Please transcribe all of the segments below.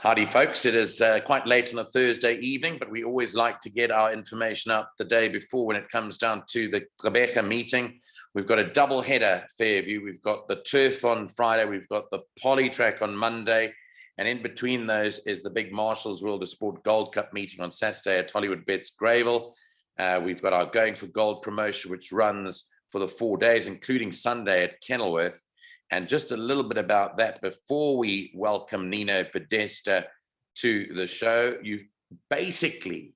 Howdy, folks. It is quite late on a Thursday evening, but we always like to get our information up the day before when it comes down to the Quebec meeting. We've got a double header, Fairview. We've got the turf on Friday. We've got the poly track on Monday. And in between those is the big Marshall's World of Sport Gold Cup meeting on Saturday at Hollywood Bets Gravel. We've got our Going for Gold promotion, which runs for the 4 days, including Sunday at Kenilworth. And just a little bit about that before we welcome Nino Podesta to the show. You basically,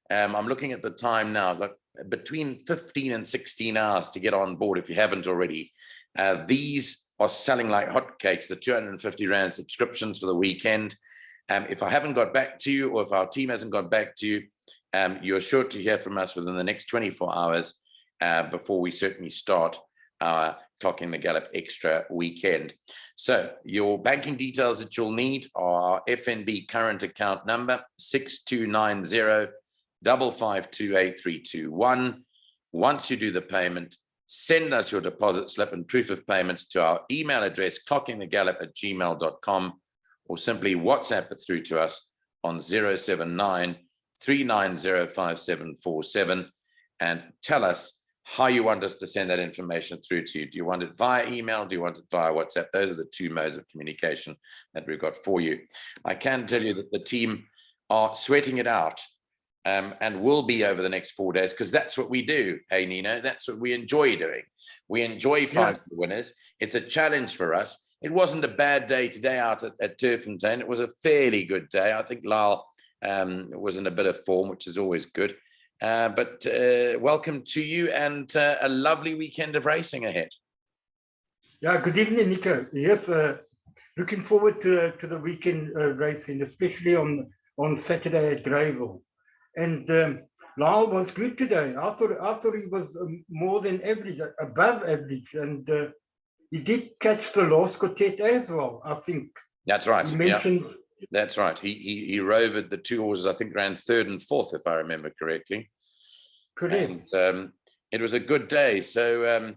I'm looking at the time now, got between 15 and 16 hours to get on board if you haven't already. These are selling like hotcakes, the 250 Rand subscriptions for the weekend. If I haven't got back to you, or if our team hasn't got back to you, you're sure to hear from us within the next 24 hours before we certainly start our Clocking the Gallop Extra weekend. So your banking details that you'll need are FNB current account number 6290-552-8321. Once you do the payment, send us your deposit slip and proof of payments to our email address, clockingthegallop@gmail.com, or simply WhatsApp it through to us on 079-390-5747 and tell us how you want us to send that information through to you. Do you want it via email? Do you want it via WhatsApp? Those are the two modes of communication that we've got for you. I can tell you that the team are sweating it out and will be over the next 4 days, because that's what we do. Hey, Nino, that's what we enjoy doing. We enjoy finding the winners. It's a challenge for us. It wasn't a bad day today out at Turffontein. It was a fairly good day. I think Lyle was in a bit of form, which is always good. But welcome to you, and a lovely weekend of racing ahead. Yeah, good evening, Nico. Yes, looking forward to the weekend racing, especially on Saturday at Gravel. And Lyle was good today. I thought he was more than average, above average, and he did catch the last quartet as well, I think. That's right. You mentioned. Yeah. That's right. He rovered the two horses, I think, ran third and fourth, if I remember correctly. Correct. And it was a good day. So,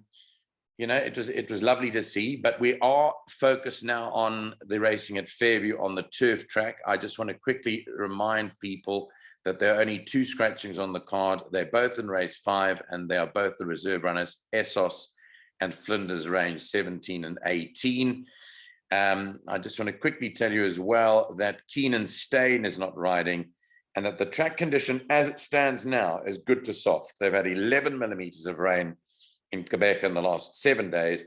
you know, it was lovely to see. But we are focused now on the racing at Fairview on the turf track. I just want to quickly remind people that there are only two scratchings on the card. They're both in race 5, and they are both the reserve runners, Essos and Flinders Range 17 and 18. I just want to quickly tell you as well that Keenan Stain is not riding, and that the track condition as it stands now is good to soft. They've had 11 millimeters of rain in Quebec in the last 7 days.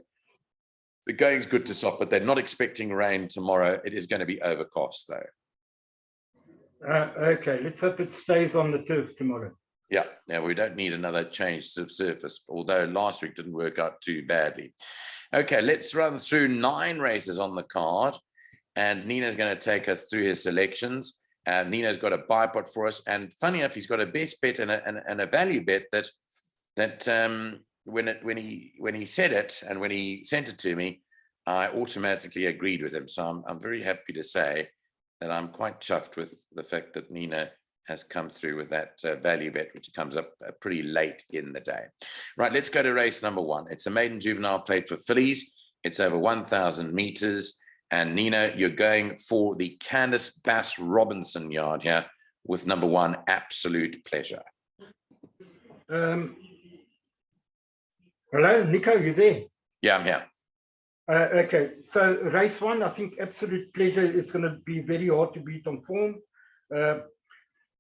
The going's good to soft, but they're not expecting rain tomorrow. It is going to be overcast though. Okay, let's hope it stays on the turf tomorrow. Yeah, we don't need another change of surface, although last week didn't work out too badly. Okay, let's run through 9 races on the card, and Nino's going to take us through his selections. Nino's got a bipot for us, and funny enough, he's got a best bet and a value bet that when he said it and when he sent it to me, I automatically agreed with him. So I'm very happy to say that I'm quite chuffed with the fact that Nino has come through with that value bet, which comes up pretty late in the day. Right, let's go to race number 1. It's a maiden juvenile plate for fillies. It's over 1,000 meters. And Nino, you're going for the Candice Bass Robinson yard here with number 1, Absolute Pleasure. Hello, Nico, you there? Yeah, I'm here. Okay, so race 1, I think Absolute Pleasure is going to be very hard to beat on form.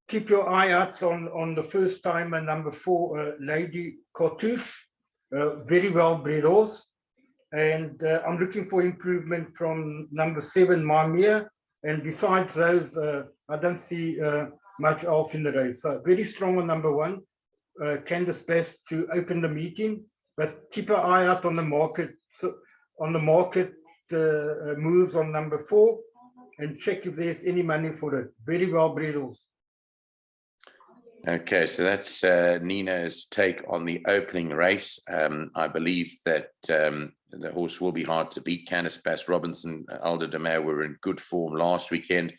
Keep your eye out on the first timer, number 4, Lady Cartouche, very well bred horse. And I'm looking for improvement from number 7, Marmia. And besides those, I don't see much else in the race. So very strong on number 1, Candice Bass to open the meeting. But keep an eye out on the market. So on the market moves on number 4, and check if there's any money for it. Very well bred horse. Okay, so that's Nino's take on the opening race. I believe that the horse will be hard to beat. Candice Bass Robinson, Aldo de Meyer were in good form last weekend,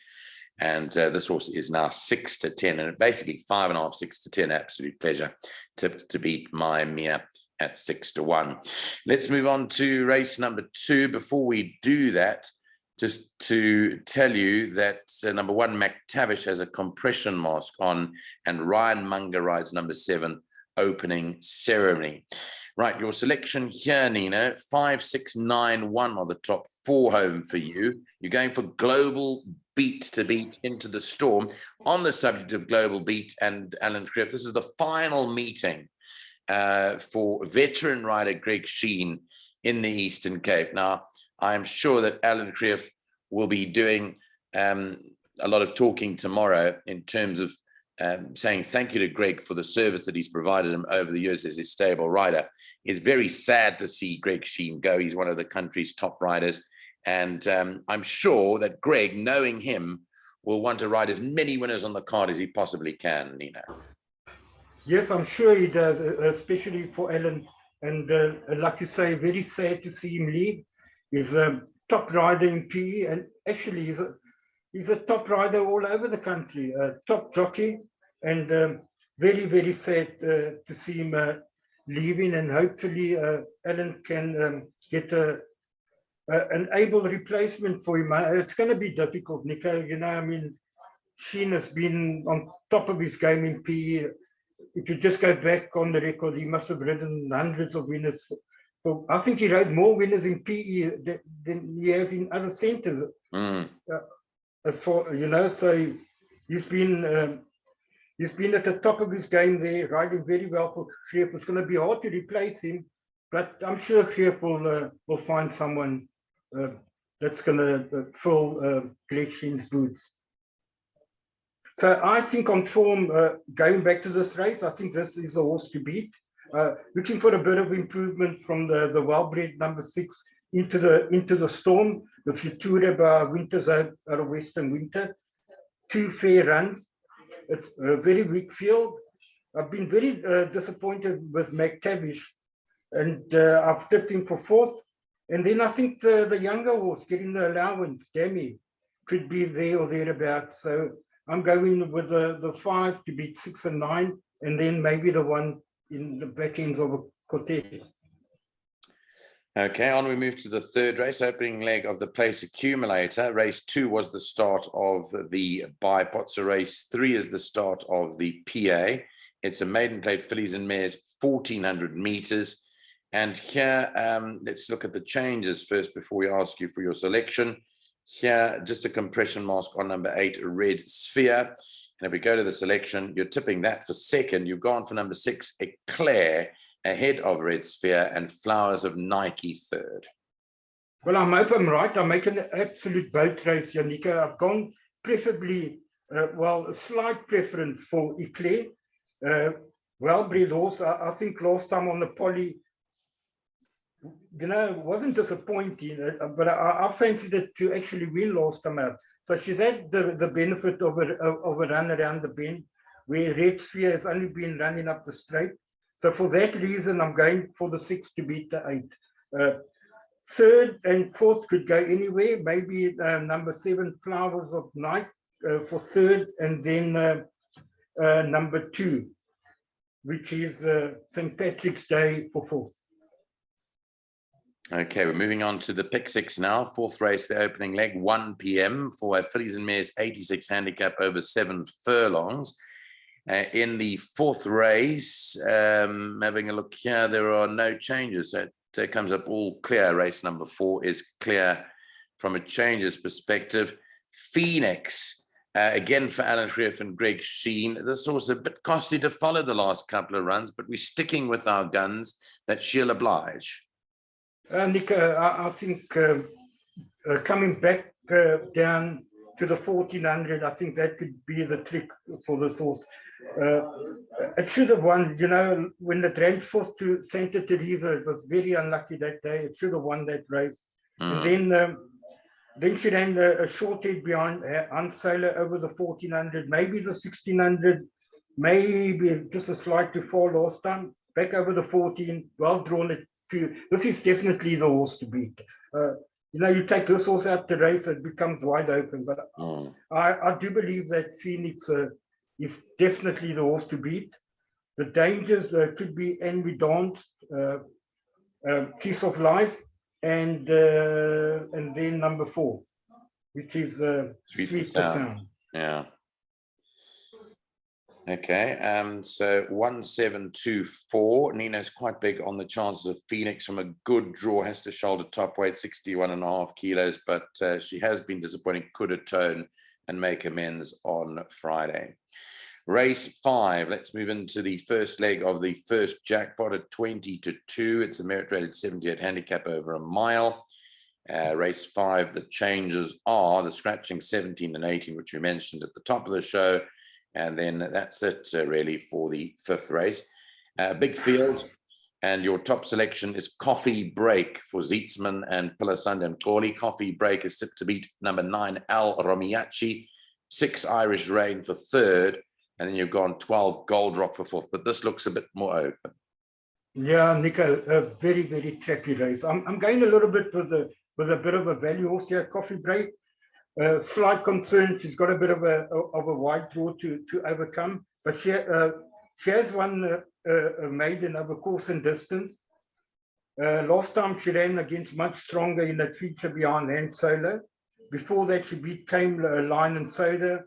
and this horse is now 6-10, and basically 5.5, 6-10. Absolute Pleasure to beat My Mia at 6-1. Let's move on to race number 2. Before we do that, Just to tell you that number 1, McTavish has a compression mask on, and Ryan Munger rides number 7, opening ceremony. Right, your selection here, Nino, 5, 6, 9, 1 are the top 4 home for you. You're going for Global Beat to beat Into the Storm. On the subject of Global Beat and Alan Criff, this is the final meeting for veteran rider Greg Sheen in the Eastern Cape. Now, I'm sure that Alan Criff will be doing a lot of talking tomorrow in terms of saying thank you to Greg for the service that he's provided him over the years as his stable rider. It's very sad to see Greg Sheen go. He's one of the country's top riders. And I'm sure that Greg, knowing him, will want to ride as many winners on the card as he possibly can, Nino. Yes, I'm sure he does, especially for Alan. And like you say, very sad to see him leave. He's a top rider in PE, and actually he's a top rider all over the country, a top jockey, and very, very sad to see him leaving. And hopefully Alan can get an able replacement for him. It's going to be difficult, Nico. You know, I mean, Sheen has been on top of his game in PE. If you just go back on the record, he must have ridden hundreds of winners. So I think he rode more winners in PE than he has in other centres. As for, you know, so he's been at the top of his game there, riding very well for Greef. It's going to be hard to replace him, but I'm sure Greef will find someone that's going to fill Greg Sheen's boots. So I think on form, going back to this race, I think this is a horse to beat. Looking for a bit of improvement from the well-bred number 6 into the Storm, the Futura by Winters out of Western Winter. 2 fair runs. It's a very weak field. I've been very disappointed with McTavish, and I've tipped him for 4th. And then I think the younger horse getting the allowance, Demi, could be there or thereabouts. So I'm going with the 5 to beat 6 and 9, and then maybe the 1 in the back ends of a quartet. Okay, on we move to the 3rd race, opening leg of the Place Accumulator. Race 2 was the start of the bipot. So race 3 is the start of the PA. It's a maiden plate fillies and mares, 1,400 meters. And here, let's look at the changes first before we ask you for your selection. Here, just a compression mask on number 8, Red Sphere. And if we go to the selection, you're tipping that for 2nd. You've gone for number 6, Eclair, ahead of Red Sphere, and Flowers of Nike 3rd. Well, I hope I'm right. I'm making an absolute boat race, Janika. I've gone preferably, well, a slight preference for Eclair. Well-bred horse. I think last time on the Poly, you know, wasn't disappointing, but I fancied it to actually win last time out. So she's had the benefit of a run around the bend, where Red Sphere has only been running up the straight. So for that reason, I'm going for the 6 to beat the 8. 3rd and 4th could go anywhere. Maybe number 7, Flowers of Night for 3rd, and then number 2, which is St. Patrick's Day for 4th. Okay, we're moving on to the pick 6 now. 4th race, the opening leg, 1 p.m. for fillies and mares, 86 handicap over 7 furlongs. In the 4th race, having a look here, there are no changes. So it comes up all clear. Race number 4 is clear from a changes perspective. Phoenix, again for Alan Greef and Greg Sheen. This horse a bit costly to follow the last couple of runs, but we're sticking with our guns that she'll oblige. Nick, I think coming back down to the 1,400, I think that could be the trick for this horse. It should have won, you know, when it ran 4th to Santa Teresa. It was very unlucky that day. It should have won that race. And then she ran a short head behind Unsailor over the 1,400, maybe the 1,600, maybe just a slight too far last time. Back over the 14, well drawn at 2. This is definitely the horse to beat. You know, you take this horse out the race, it becomes wide open. But I do believe that Phoenix is definitely the horse to beat. The dangers could be Envy Dance, Kiss of Life, and then number 4. which is Sweet Sweet and to Sound. Sound. Yeah. Okay, so 1724. Nino's quite big on the chances of Phoenix from a good draw. Has to shoulder top weight, 61.5 kilos, but she has been disappointing. Could atone and make amends on Friday. Race 5. Let's move into the first leg of the first jackpot at 20-2. It's a merit rated 78 handicap over a mile. Race 5. The changes are the scratching 17 and 18, which we mentioned at the top of the show. And then that's it really for the 5th race. Big field, and your top selection is Coffee Break for Zietsman and Pilasanda and Corley. Coffee Break is tipped to beat number 9, Al Romiachi, 6 Irish Rain for 3rd, and then you've gone 12 Gold Rock for 4th. But this looks a bit more open. Yeah, Nico, a very, very trappy race. I'm going a little bit with a bit of a value horse here, Coffee Break. Slight concern, she's got a bit of a wide draw to overcome, but she has won a maiden over course and distance. Last time she ran against much stronger in that feature behind Hand Solo. Before that, she beat Came Line and Soda,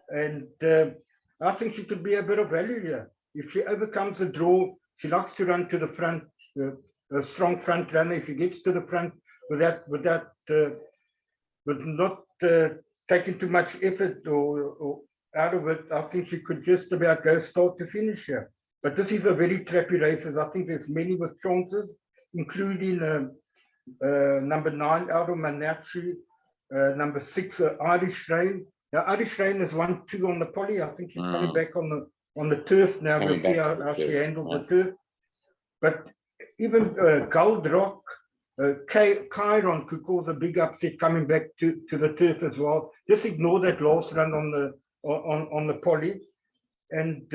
and I think she could be a bit of value here. If she overcomes a draw, she likes to run to the front, a strong front runner. If she gets to the front with not taking too much effort or out of it, I think she could just about go start to finish here. But this is a very trappy race. I think there's many with chances, including number 9, Aldo Manacci, number 6, Irish Rain. Now, Irish Rain has won 2 on the poly. I think she's coming back on the turf now. We'll see how she handles the turf. But even Gold Rock, Chiron could cause a big upset coming back to the turf as well. Just ignore that last run on the poly, and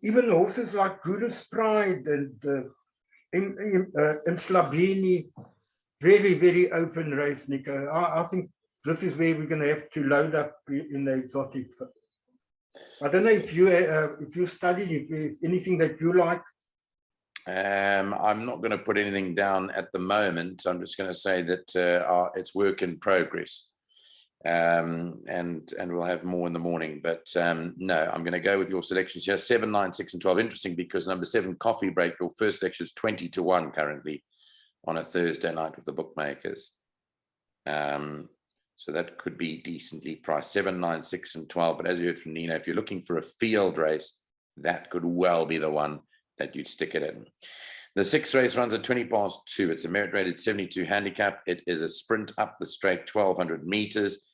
even horses like Guru's Pride and Slabini, very, very open race, Nico. I think this is where we're going to have to load up in the exotics. I don't know if you studied, if there's anything that you like. I'm not going to put anything down at the moment. I'm just going to say that it's work in progress, and we'll have more in the morning. But no, I'm going to go with your selections here: 7, 9, 6, and 12. Interesting because number 7, Coffee Break, your first selection is 20-1 currently on a Thursday night with the bookmakers. So that could be decently priced: 7, 9, 6, and 12. But as you heard from Nino, if you're looking for a field race, that could well be the one that you'd stick it in. The 6th race runs at 2. It's a merit rated 72 handicap. It is a sprint up the straight, 1,200 meters.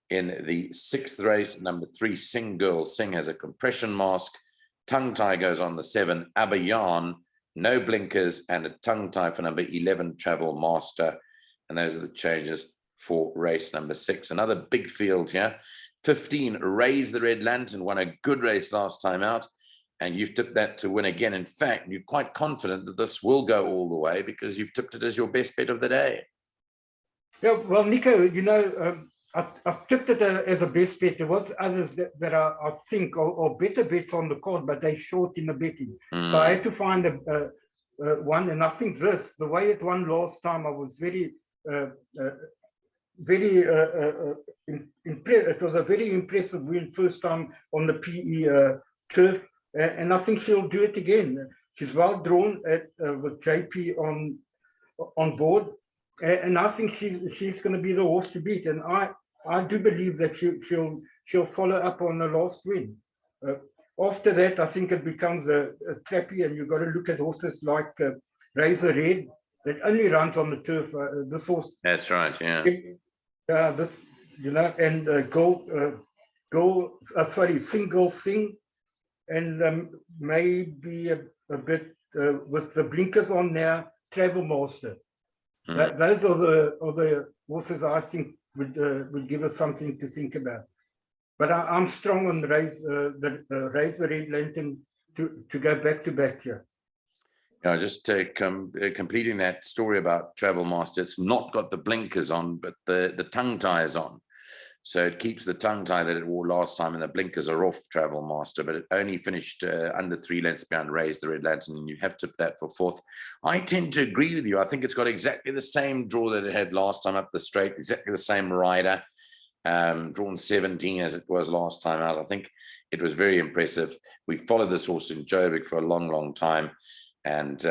In the 6th race, number 3, Sing Girl. Sing has a compression mask. Tongue tie goes on the 7, Abayan. No blinkers and a tongue tie for number 11, Travel Master. And those are the changes for race number 6. Another big field here. 15, Raise the Red Lantern. Won a good race last time out. And you've tipped that to win again. In fact, you're quite confident that this will go all the way because you've tipped it as your best bet of the day. Yeah, well, Nico, you know, I've tipped it as a best bet. There was others that I think are better bets on the card, but they're short in the betting. So I had to find one, and I think the way it won last time, I was very impressed. It was a very impressive win first time on the PE turf. And I think she'll do it again. She's well drawn with JP on board, and I think she's going to be the horse to beat. And I do believe that she'll follow up on the last win. After that, I think it becomes a trappy, and you've got to look at horses like Razor Red that only runs on the turf. This horse. That's right. Yeah. This, you know, and Single Sing. And maybe a bit with the blinkers on now, Travel Master. Those are the horses I think would give us something to think about. But I'm strong on the Raise the Red Lantern to go back to back here. Yeah, just completing that story about Travel Master. It's not got the blinkers on, but the tongue tie is on. So it keeps the tongue tie that it wore last time, and the blinkers are off, Travel Master, but it only finished under 3 lengths behind Raise the Red Lantern, and you have tipped that for 4th. I tend to agree with you. I think it's got exactly the same draw that it had last time up the straight, exactly the same rider. drawn 17 as it was last time out. I think it was very impressive. We followed this horse in Joburg for a long, long time, and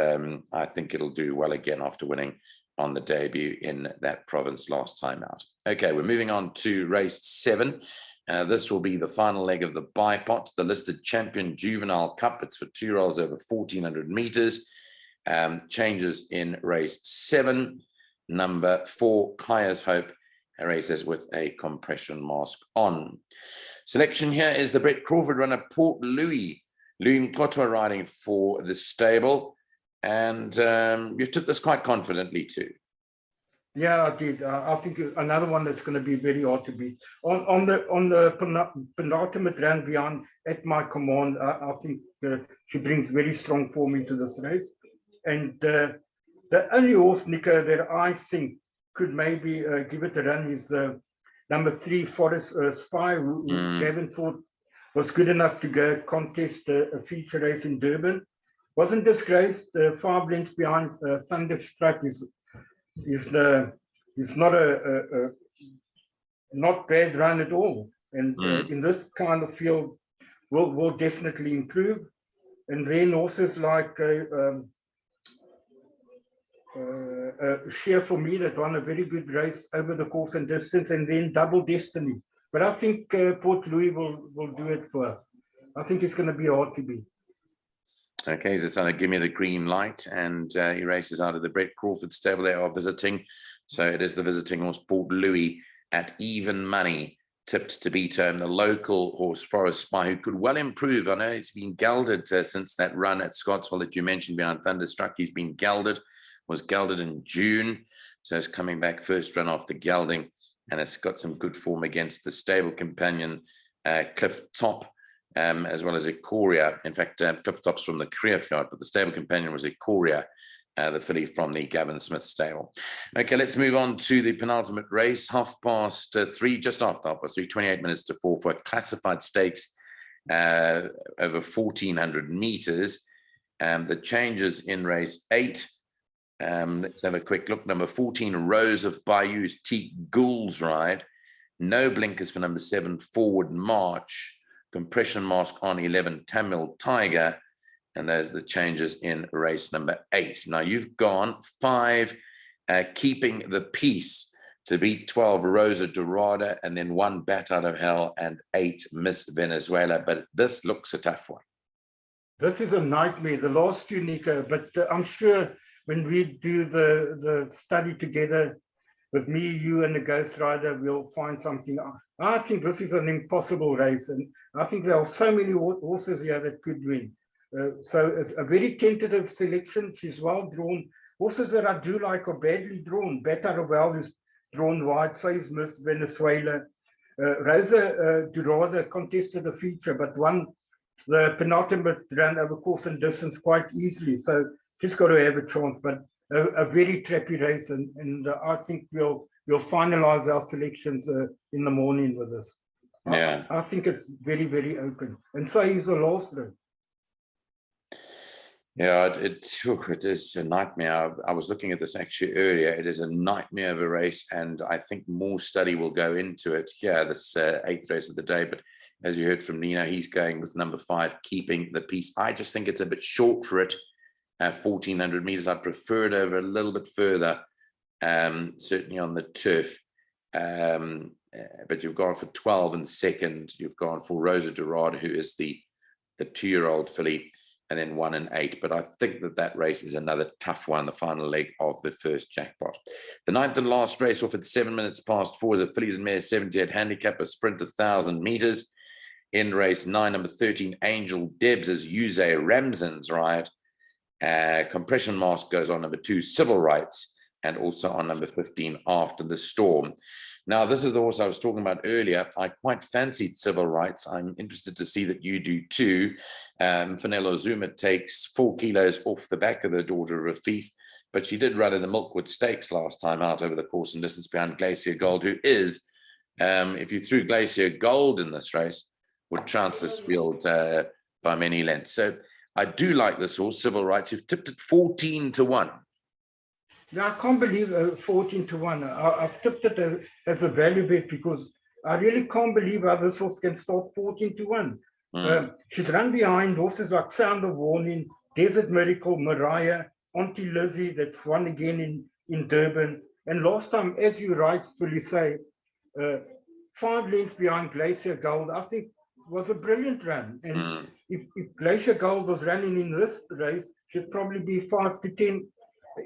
I think it'll do well again after winning on the debut in that province last time out. Okay, we're moving on to race 7. This will be the final leg of the bipot, the listed champion juvenile cup. It's for 2-year-olds over 1,400 meters. Changes in race 7. Number 4, Kaya's Hope, races with a compression mask on. Selection here is the Brett Crawford runner, Port Louis. Louis Mkotwa riding for the stable. And you took this quite confidently too. Yeah, I did. I think another one that's going to be very hard to beat. On the penultimate run beyond At My Command, I think she brings very strong form into this race. And the only horse, Nico, that I think could maybe give it a run is number 3, Forest Spy, who Gavin thought was good enough to go contest a feature race in Durban. Wasn't disgraced. 5 lengths behind Thunderstruck is not a not bad run at all. And in this kind of field, will definitely improve. And then horses like Sheer For Me that won a very good race over the course and distance, and then Double Destiny. But I think Port Louis will do it for us. I think it's going to be hard to beat. Okay, so give me the green light, and he races out of the Brett Crawford stable. They are visiting, so it is the visiting horse Port Louis at even money, tipped to beat the local horse Forest Spy, who could well improve. I know he's been gelded since that run at Scottsville that you mentioned behind Thunderstruck. He's been gelded, was gelded in June, so it's coming back first run after gelding, and it's got some good form against the stable companion Cliff Top. As well as Ikoria. In fact, Cliff Top's from the Creerfjord, but the stable companion was Ikoria, the filly from the Gavin Smith stable. Okay, let's move on to the penultimate race, 3:30, just after 3:30, 28 minutes to 4 for a classified stakes over 1,400 meters. The changes in race 8. Let's have a quick look. Number 14, Rose of Bayou's Teak Gould's ride. No blinkers for number 7, Forward March. Compression mask on 11, Tamil Tiger, and there's the changes in race number 8. Now you've gone 5, Keeping the Peace to beat 12, Rosa Dorada, and then 1, Bat Out of Hell, and 8, Miss Venezuela. But this looks a tough one. This is a nightmare, the last 2, Nico, but I'm sure when we do the study together with me, you, and the Ghost Rider, we'll find something. I think this is an impossible race, and I think there are so many horses here that could win. So a very tentative selection. She's well drawn. Horses that I do like are badly drawn. Better Well is drawn wide, so is Miss Venezuela. Rosa Dorada contested the feature, but won the penultimate run over course and distance quite easily. So she's got to have a chance, but a very trappy race, and I think we'll finalize our selections in the morning with this. Yeah, I think it's very, very open, and so is the last race. Yeah, it is a nightmare. I was looking at this actually earlier. It is a nightmare of a race, and I think more study will go into it here, this 8th race of the day. But as you heard from Nino, he's going with number 5, Keeping the Peace. I just think it's a bit short for it. 1,400 meters. I prefer it over a little bit further, certainly on the turf. But you've gone for 12 and second. You've gone for Rosa Dorada, who is the 2-year-old filly, and then 1 and 8. But I think that race is another tough one, the final leg of the first jackpot. The 9th and last race off at 7 minutes past 4 is a fillies and mares 78 handicap, a sprint 1,000 meters. In race 9, number 13, Angel Debs is Yuze Ramzan's ride. Compression mask goes on number 2, Civil Rights, and also on number 15, After the Storm. Now, this is the horse I was talking about earlier. I quite fancied Civil Rights. I'm interested to see that you do too. Fanelo Zuma takes 4 kilos off the back of the daughter of Rafif, but she did run in the Milkwood Stakes last time out over the course and distance behind Glacier Gold, who is, if you threw Glacier Gold in this race, would trounce this field by many lengths. So I do like this horse, Civil Rights. You've tipped it 14 to 1. Yeah, I can't believe 14 to 1. I've tipped it as a value bet because I really can't believe how this horse can start 14-1. She's run behind horses like Sound of Warning, Desert Miracle, Mariah, Auntie Lizzie, that's won again in Durban. And last time, as you rightfully say, 5 lengths behind Glacier Gold, I think was a brilliant run. And if Glacier Gold was running in this race, she'd probably be 5 to 10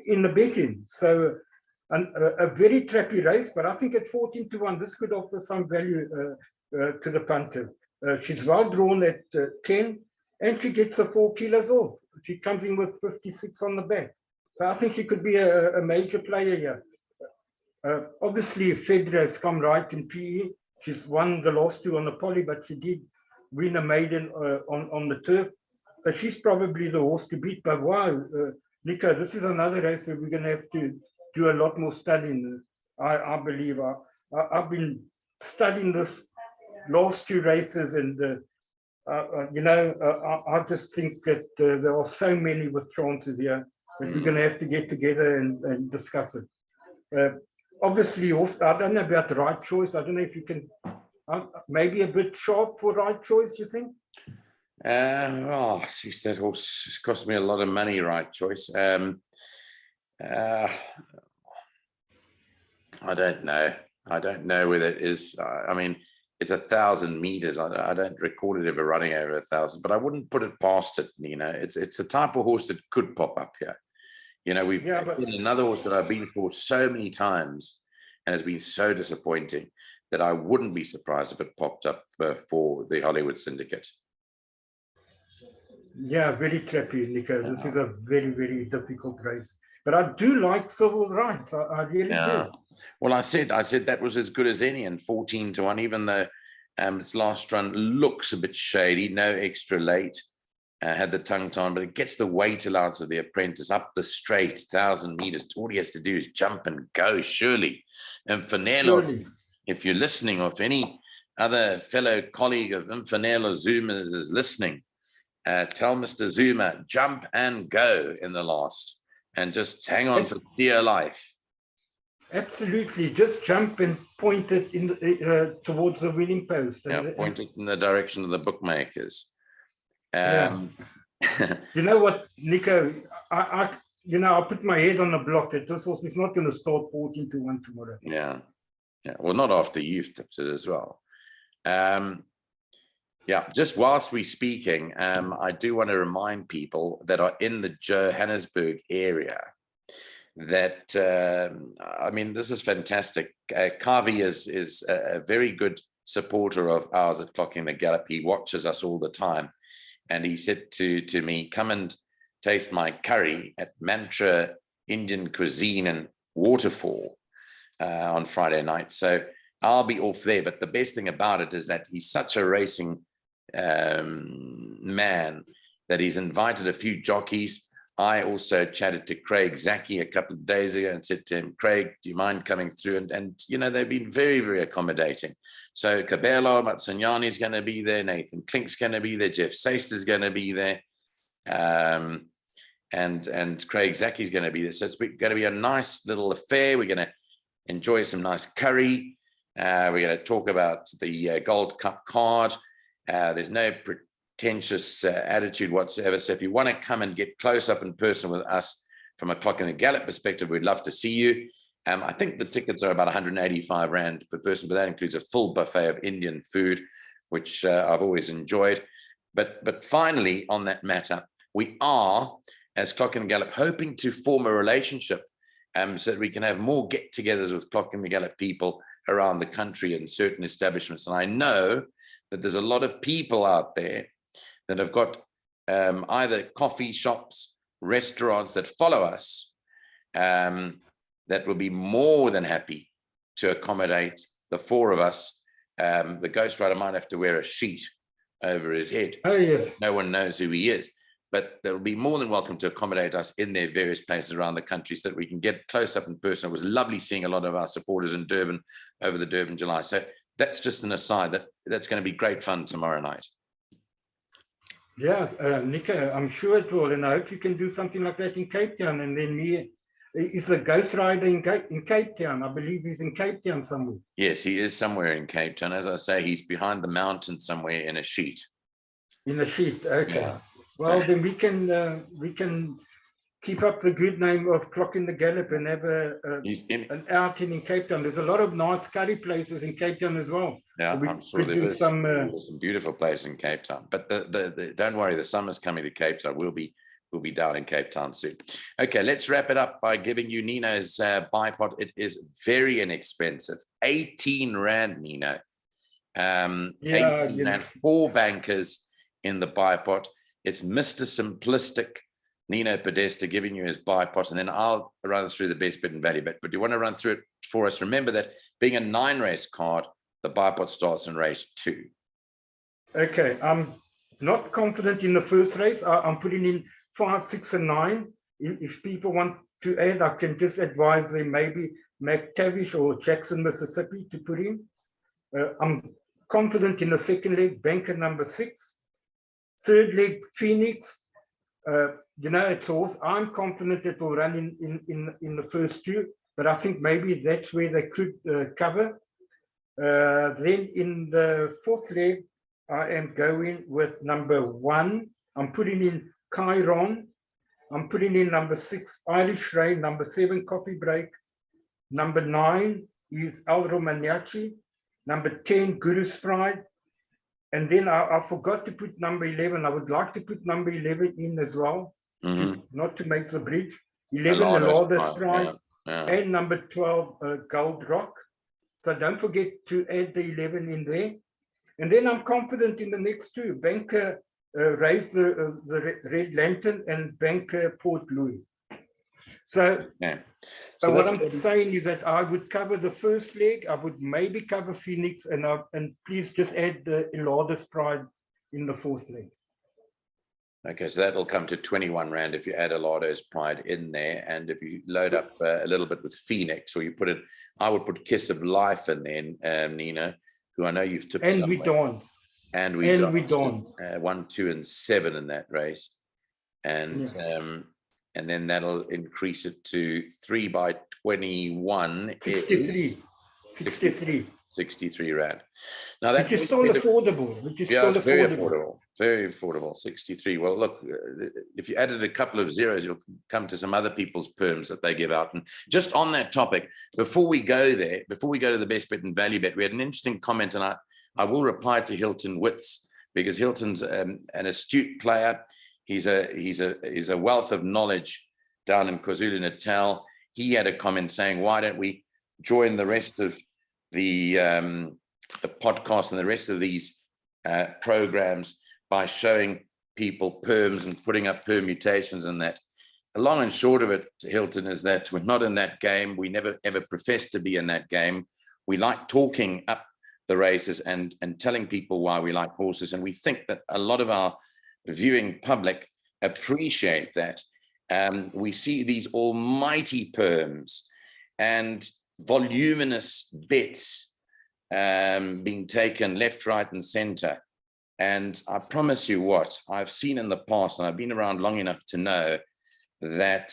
in the betting. So a very trappy race, but I think at 14-1, this could offer some value to the punters. She's well drawn at 10, and she gets a 4 kilos off. She comes in with 56 on the back. So I think she could be a major player here. Obviously, Fedra has come right in PE. She's won the last 2 on the poly, but she did win a maiden on the turf. So she's probably the horse to beat. But wow, Nico, this is another race where we're going to have to do a lot more studying. I believe I've been studying this last 2 races, and I just think that there are so many with chances here that we're going to have to get together and discuss it. Obviously, also, I don't know about the Right Choice. I don't know if you can, maybe a bit sharp for Right Choice, you think? Oh, geez, that horse cost me a lot of money, Right Choice. I don't know. I don't know whether it is. I mean, it's 1,000 meters. I don't record it ever running over 1,000, but I wouldn't put it past it. It's the type of horse that could pop up here. We've been another horse that I've been for so many times and has been so disappointing that I wouldn't be surprised if it popped up for the Hollywood Syndicate. Yeah, very trappy, Nico. This is a very, very difficult race. But I do like Civil Rights. I really do. Well, I said that was as good as any, and 14-1, even though its last run looks a bit shady, no extra late. Had the tongue tie on, but it gets the weight allowance of the apprentice up the straight 1,000 meters. All he has to do is jump and go, surely. And Infinelo, if you're listening, or if any other fellow colleague of Infinelo Zuma's is listening, tell Mr. Zuma, jump and go in the last, and just hang on for dear life. Absolutely, just jump and point it towards the winning post. Point it in the direction of the bookmakers. You know what, Nico? I'll put my head on the block that this horse is not going to start 14-1 tomorrow. Yeah. Well, not after you've tipped it as well. Just whilst we're speaking, I do want to remind people that are in the Johannesburg area that I mean, this is fantastic. Kavi is a very good supporter of ours at Clocking the Gallop. He watches us all the time. And he said to me, come and taste my curry at Mantra Indian Cuisine and Waterfall on Friday night. So I'll be off there. But the best thing about it is that he's such a racing man that he's invited a few jockeys. I also chatted to Craig Zaki a couple of days ago and said to him, Craig, do you mind coming through? And they've been very, very accommodating. So Cabello Matsanyani is going to be there. Nathan Klink's going to be there. Jeff Seist is going to be there. And Craig Zaki is going to be there. So it's going to be a nice little affair. We're going to enjoy some nice curry. We're going to talk about the Gold Cup card. There's no pretentious attitude whatsoever. So if you want to come and get close up in person with us from a Clocking the Gallop perspective, we'd love to see you. I think the tickets are about 185 Rand per person, but that includes a full buffet of Indian food, which I've always enjoyed. But finally, on that matter, we are, as Clocking the Gallop, hoping to form a relationship so that we can have more get-togethers with Clocking the Gallop people around the country in certain establishments. And I know that there's a lot of people out there that have got either coffee shops, restaurants that follow us, that will be more than happy to accommodate the 4 of us. The Ghost Rider might have to wear a sheet over his head. Oh, yes. No one knows who he is, but they'll be more than welcome to accommodate us in their various places around the country so that we can get close up in person. It was lovely seeing a lot of our supporters in Durban over the Durban July. So that's just an aside. That's going to be great fun tomorrow night. Yeah, Nico, I'm sure it will. And I hope you can do something like that in Cape Town. And then me He's a ghost rider in Cape Town. I believe he's in Cape Town somewhere. Yes, he is somewhere in Cape Town. As I say, he's behind the mountain somewhere in a sheet. In a sheet, okay. Yeah. Well, then we can keep up the good name of Clocking the Gallop and have an outing in Cape Town. There's a lot of nice curry places in Cape Town as well. Yeah, we I'm sure could do some beautiful places in Cape Town. But don't worry, the summer's coming to Cape Town. We'll be down in Cape Town soon. Okay, let's wrap it up by giving you Nino's bipot. It is very inexpensive. 18 Rand, Nino. 18 Rand, 4 bankers in the bipot. It's Mr. Simplistic Nino Podesta giving you his bipot, and then I'll run through the best bit and value bit. But do you want to run through it for us? Remember that being a 9-race card, the bipot starts in race 2. Okay, I'm not confident in the first race. I'm putting in 5, 6, and 9. If people want to add, I can just advise them maybe McTavish or Jackson, Mississippi to put in. I'm confident in the second leg, banker number 6. Third leg, Phoenix. It's horse. I'm confident it will run in the first 2, but I think maybe that's where they could cover. Then in the fourth leg, I am going with number 1. I'm putting in Chiron. I'm putting in number 6, Irish Rain. Number 7, Copy Break. Number 9 is El Romagnaci. Number 10, Guru's Pride. And then I forgot to put number 11. I would like to put number 11 in as well, not to make the bridge. 11, the Lorda's Pride, and number 12, Gold Rock. So don't forget to add the 11 in there. And then I'm confident in the next 2. Banker Raise the Red Lantern and Banker Port Louis. So what I'm saying is that I would cover the first leg. I would maybe cover Phoenix, and please just add the Lorda's Pride in the fourth leg. Okay, so that'll come to 21 Rand if you add a Lorda's Pride in there, and if you load up a little bit with Phoenix, or you put it, I would put Kiss of Life in there, Nina, who I know you've tipped. And we don't. And we don't. 1, 2, and 7 in that race, and then that'll increase it to 3 by 21. 63 Rand. Now that is still affordable. Very affordable. Very affordable. 63. Well, look, if you added a couple of zeros, you'll come to some other people's perms that they give out. And just on that topic, before we go there, before we go to the best bet and value bet, we had an interesting comment, and I will reply to Hilton Witz, because Hilton's an astute player. He's a wealth of knowledge down in KwaZulu-Natal. He had a comment saying, why don't we join the rest of the podcast and the rest of these programs by showing people perms and putting up permutations and that. The long and short of it, Hilton, is that we're not in that game. We never ever profess to be in that game. We like talking up the races and telling people why we like horses. And we think that a lot of our viewing public appreciate that. We see these almighty perms and voluminous bets being taken left, right, and center. And I promise you what, I've seen in the past, and I've been around long enough to know that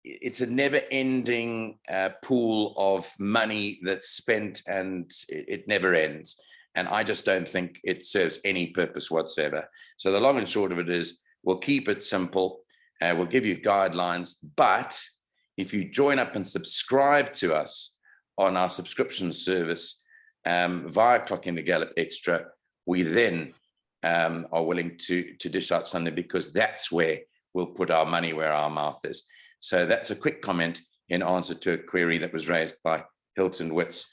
it's a never-ending pool of money that's spent, and it never ends. And I just don't think it serves any purpose whatsoever. So the long and short of it is, we'll keep it simple. We'll give you guidelines, but if you join up and subscribe to us on our subscription service via Clocking the Gallop Extra, we then are willing to dish out something, because that's where we'll put our money where our mouth is. So that's a quick comment in answer to a query that was raised by Hilton Witz,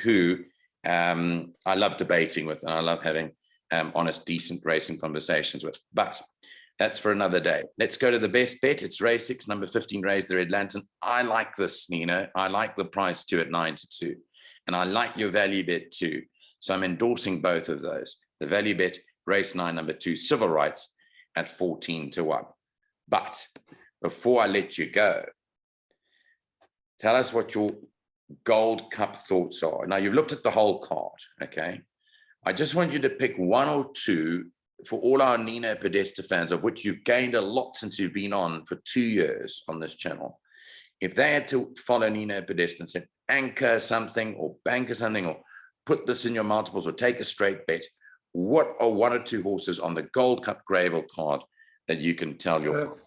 who I love debating with, and I love having honest, decent racing conversations with. But that's for another day. Let's go to the best bet. It's race 6, number 15, Raise the Red Lantern. I like this, Nino. I like the price 2 at 9-2. And I like your value bet too. So I'm endorsing both of those. The value bet, race 9, number 2, Civil Rights at 14-1. But before I let you go, tell us what your Gold Cup thoughts are. Now, you've looked at the whole card, okay? I just want you to pick 1 or 2 for all our Nino Podesta fans, of which you've gained a lot since you've been on for 2 years on this channel, if they had to follow Nino Podesta and said, anchor something or banker something or put this in your multiples or take a straight bet, what are 1 or 2 horses on the Gold Cup Gravel card that you can tell your friends?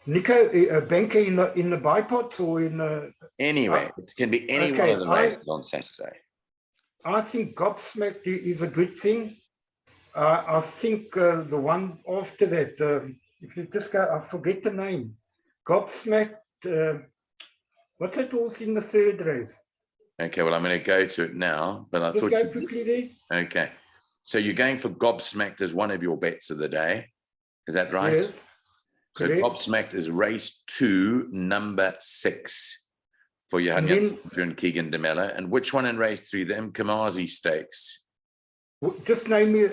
Nico, a banker in the bipot or in the... Anyway, it can be any one of the races on Saturday. I think Gobsmacked is a good thing. I think the one after that, if you just go, I forget the name. Gobsmacked, what's that horse in the 3rd race? Okay, well, I'm going to go to it now, but I Just thought go quickly there. Okay, so you're going for Gobsmacked as one of your bets of the day. Is that right? Yes. So Correct. Gobsmacked is race 2, number 6 for Johan and Keegan de Mello. And which one in race 3? The Mkamazi Stakes. Just name me,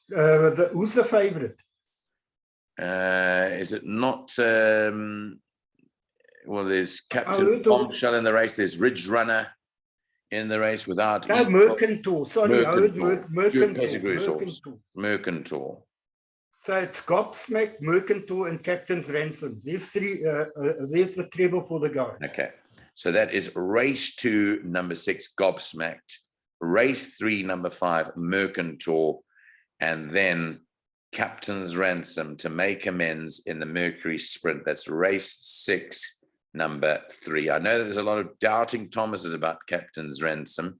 who's the favorite? Is it not, well, there's Captain Bombshell in the race. There's Ridge Runner in the race without... No, Mercantor. Sorry, I heard Mercantor. Mercantor. So it's Gobsmacked, Mercantor, and Captain's Ransom. There's 3. There's the treble for the guy. Okay, so that is race 2, number 6, Gobsmacked. Race 3, number 5, Mercantor, and then Captain's Ransom to make amends in the Mercury Sprint. That's race 6, number 3. I know that there's a lot of doubting Thomases about Captain's Ransom,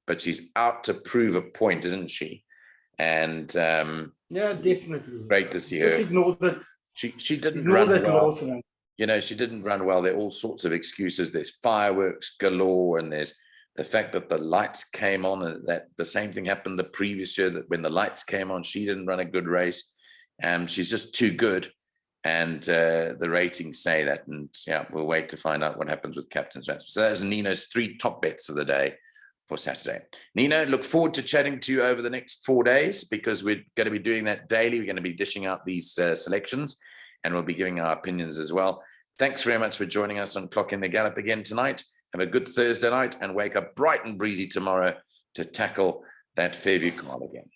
but she's out to prove a point, isn't she? And yeah, definitely. Great to see her. Just ignore that. She didn't run well. Last You know, she didn't run well. There are all sorts of excuses. There's fireworks galore, and there's the fact that the lights came on, and that the same thing happened the previous year, that when the lights came on, she didn't run a good race. She's just too good. And the ratings say that. And yeah, we'll wait to find out what happens with Captain's Ransom. So that's Nino's 3 top bets of the day for Saturday. Nino, look forward to chatting to you over the next 4 days, because we're going to be doing that daily. We're going to be dishing out these selections, and we'll be giving our opinions as well. Thanks very much for joining us on Clocking the Gallop again tonight. Have a good Thursday night and wake up bright and breezy tomorrow to tackle that Fairview card again.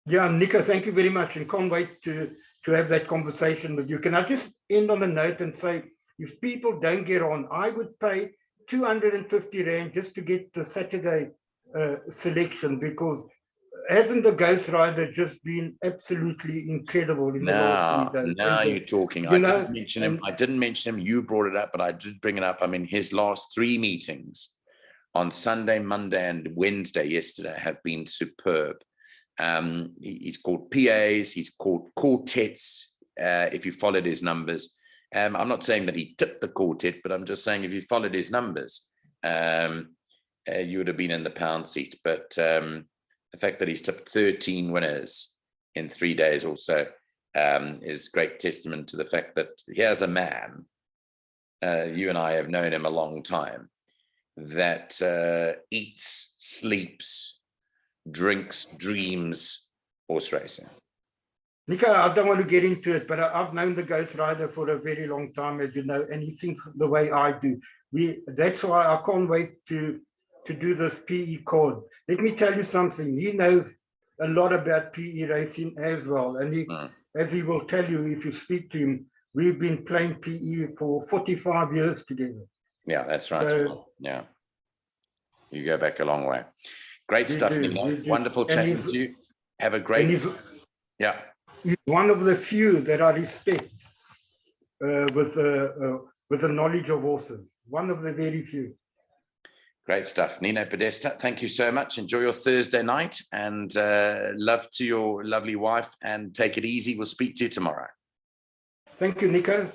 Yeah, Nico, thank you very much, and can't wait to have that conversation with you. Can I just end on a note and say, if people don't get on, I would pay 250 Rand just to get the Saturday selection, because hasn't the Ghost Rider just been absolutely incredible in the last 3 days? Now you're talking. I didn't mention him. I didn't mention him. You brought it up, but I did bring it up. I mean, his last 3 meetings on Sunday, Monday, and Wednesday yesterday have been superb. He's called PAs. He's called quartets. If you followed his numbers, I'm not saying that he tipped the quartet, but I'm just saying if you followed his numbers, you would have been in the pound seat. But the fact that he's tipped 13 winners in 3 days or so is great testament to the fact that here's a man, you and I have known him a long time, that eats, sleeps, drinks, dreams horse racing. Nico, I don't want to get into it, but I've known the Ghost Rider for a very long time, as you know, and he thinks the way I do. That's why I can't wait to do this PE card. Let me tell you something. He knows a lot about PE racing as well. And as he will tell you, if you speak to him, we've been playing PE for 45 years together. Yeah, that's right. So, yeah. You go back a long way. Great stuff, Nino. Wonderful chatting to you. Have a great... He's one of the few that I respect with the knowledge of horses. One of the very few. Great stuff. Nino Podesta, thank you so much. Enjoy your Thursday night, and love to your lovely wife, and take it easy. We'll speak to you tomorrow. Thank you, Nico.